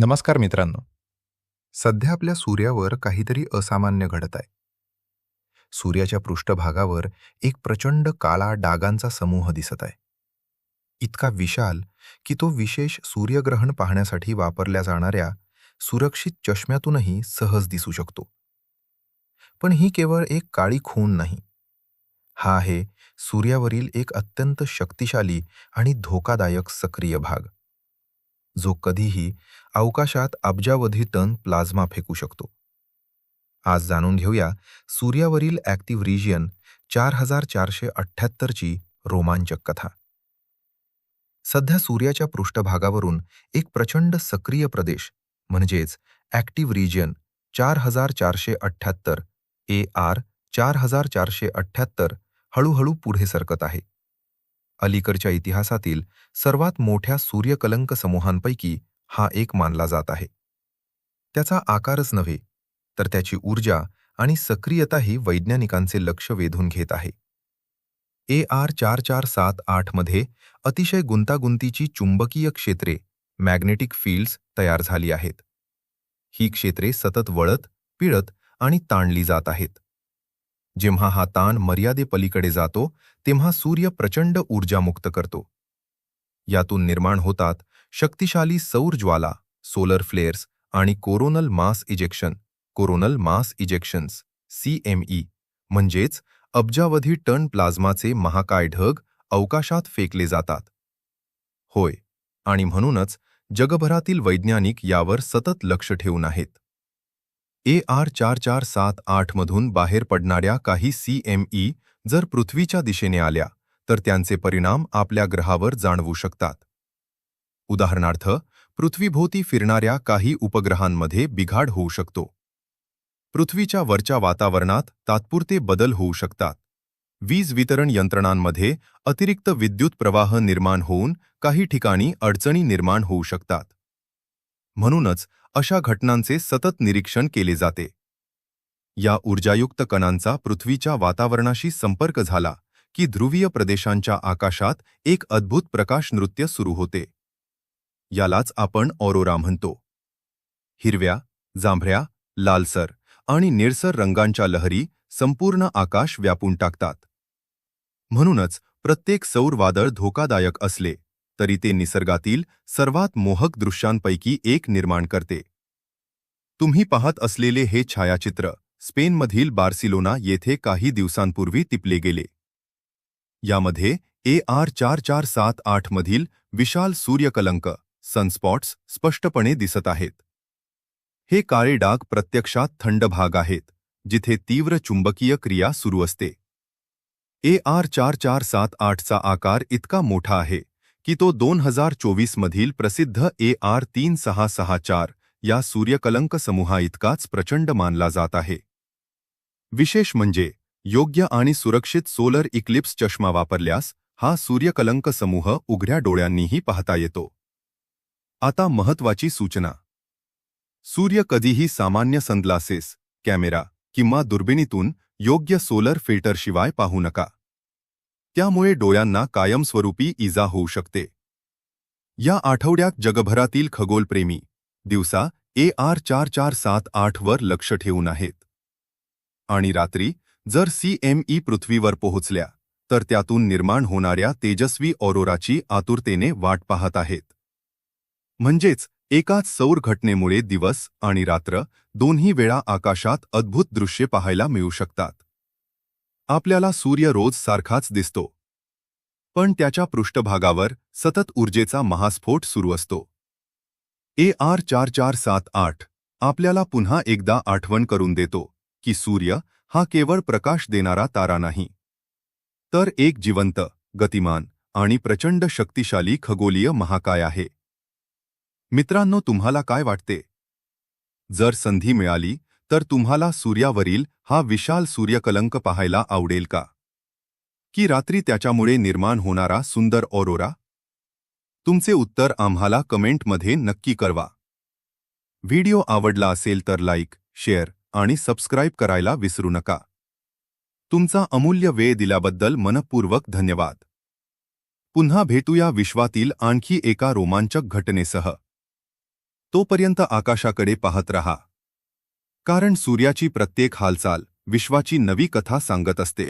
नमस्कार मित्रांनो. सध्या आपल्या सूर्यावर काहीतरी असामान्य घडत आहे. सूर्याच्या पृष्ठभागावर एक प्रचंड काळा डागांचा समूह दिसत आहे. इतका विशाल की तो विशेष सूर्यग्रहण पाहण्यासाठी वापरल्या जाणाऱ्या सुरक्षित चष्म्यातूनही सहज दिसू शकतो. पण ही केवळ एक काळी खूण नाही. हा आहे सूर्यावरील एक अत्यंत शक्तिशाली आणि धोकादायक सक्रिय भाग, जो कधीही अवकाशात अब्जावधी टन प्लाझ्मा फेकू शकतो. आज जाणून घेऊया सूर्यावरील ॲक्टिव्ह रिजियन 4478 ची रोमांचक कथा. सध्या सूर्याच्या पृष्ठभागावरून एक प्रचंड सक्रिय प्रदेश म्हणजेच ॲक्टिव्ह रिजियन 4478 AR 4478 हळूहळू पुढे सरकत आहे. अलीकडच्या इतिहासातील सर्वात मोठ्या सूर्यकलंक समूहांपैकी हा एक मानला जात आहे. त्याचा आकारच नव्हे तर त्याची ऊर्जा आणि सक्रियताही वैज्ञानिकांचे लक्ष वेधून घेत आहे. AR 4478 मध्ये अतिशय गुंतागुंतीची चुंबकीय क्षेत्रे मॅग्नेटिक फील्ड्स तयार झाली आहेत. ही क्षेत्रे सतत वळत, पिळत आणि ताणली जात आहेत. जेव्हा हा ताण मर्यादेपलीकडे जातो तेव्हा सूर्य प्रचंड ऊर्जा मुक्त करतो. यातून निर्माण होतात शक्तिशाली सौर ज्वाला, सोलर फ्लेअर्स आणि कोरोनल मास इजेक्शन्स CME, म्हणजेच अब्जावधी टन प्लाझ्माचे महाकाय ढग अवकाशात फेकले जातात. होय, आणि म्हणूनच जगभरातील वैज्ञानिक यावर सतत लक्ष ठेवून आहेत. AR 4478 मधून बाहेर पडणाऱ्या काही CME जर पृथ्वीच्या दिशेने आल्या तर त्यांचे परिणाम आपल्या ग्रहावर जाणवू शकतात. उदाहरणार्थ, पृथ्वीभोवती फिरणाऱ्या काही उपग्रहांमध्ये बिघाड होऊ शकतो. पृथ्वीच्या वरच्या वातावरणात तात्पुरते बदल होऊ शकतात. वीज वितरण यंत्रणांमध्ये अतिरिक्त विद्युत प्रवाह निर्माण होऊन काही ठिकाणी अडचणी निर्माण होऊ शकतात. म्हणूनच अशा घटनांचे सतत निरीक्षण केले जाते. या ऊर्जायुक्त कणांचा पृथ्वीच्या वातावरणाशी संपर्क झाला की ध्रुवीय प्रदेशांच्या आकाशात एक अद्भुत प्रकाश नृत्य सुरू होते. यालाच आपण ऑरोरा म्हणतो. हिरव्या, जांभळ्या, लालसर आणि निळसर रंगांच्या लहरी संपूर्ण आकाश व्यापून टाकतात. म्हणूनच प्रत्येक सौर वादळ धोकादायक असले तरी ते निसर्गातील सर्वात मोहक दृश्यांपैकी एक निर्माण करते. तुम्ही पाहत असलेले हे छायाचित्र स्पेनमधील बार्सिलोना येथे काही दिवसांपूर्वी टिपले गेले. यामध्ये AR 4478 मधील विशाल सूर्यकलंक सनस्पॉट्स स्पष्टपणे दिसत आहेत. हे काळे डाग प्रत्यक्षात थंड भाग आहेत, जिथे तीव्र चुंबकीय क्रिया सुरू असते. AR 4478 चा आकार इतका मोठा आहे की तो 2024 मधील प्रसिद्ध AR 3664 या सूर्यकलंक समूहाइतकाच प्रचंड मानला जात आहे. विशेष म्हणजे योग्य आणि सुरक्षित सोलर इक्लिप्स चष्मा वापरल्यास हा सूर्यकलंक समूह उघड्या डोळ्यांनीही पाहता येतो. आता महत्त्वाची सूचना. सूर्य कधीही सामान्य सनग्लासेस, कॅमेरा किंवा दुर्बिणीतून योग्य सोलर फिल्टरशिवाय पाहू नका. त्यामुळे डोळ्यांना कायमस्वरूपी इजा होऊ शकते. या आठवड्यात जगभरातील खगोलप्रेमी दिवसा AR 4478 वर लक्ष ठेवून आहेत. आणि रात्री जर CME पृथ्वीवर पोहोचल्या तर त्यातून निर्माण होणाऱ्या तेजस्वी ऑरोराची आतुरतेने वाट पाहत आहेत. म्हणजेच एकाच सौर घटनेमुळे दिवस आणि रात्र दोन्ही वेळा आकाशात अद्भुत दृश्ये पाहायला मिळू शकतात. आपल्याला सूर्य रोज सारखाच दिसतो, पण त्याच्या पृष्ठभागावर सतत ऊर्जेचा महास्फोट सुरू असतो. AR 4478 आपल्याला पुन्हा एकदा आठवण करून देतो की सूर्य हा केवळ प्रकाश देणारा तारा नाही, तर एक जिवंत, गतिमान आणि प्रचंड शक्तिशाली खगोलीय महाकाय आहे. मित्रांनो, तुम्हाला काय वाटते? जर संधी मिळाली तर तुम्हाला सूर्यावरील हा विशाल सूर्यकलंक पाहायला आवडेल का? की रात्री त्याच्यामुळे निर्माण होणारा सुंदर ऑरोरा? तुमचे उत्तर आम्हाला कमेंटमध्ये नक्की कळवा. व्हिडिओ आवडला असेल तर लाईक, शेअर आणि सबस्क्राईब करायला विसरू नका. तुमचा अमूल्य वेळ दिल्याबद्दल मनःपूर्वक धन्यवाद. पुन्हा भेटूया विश्वातील आणखी एका रोमांचक घटनेसह. तोपर्यंत आकाशाकडे पाहत रहा. कारण सूर्याची प्रत्येक हालचाल विश्वाची नवी कथा सांगत असते.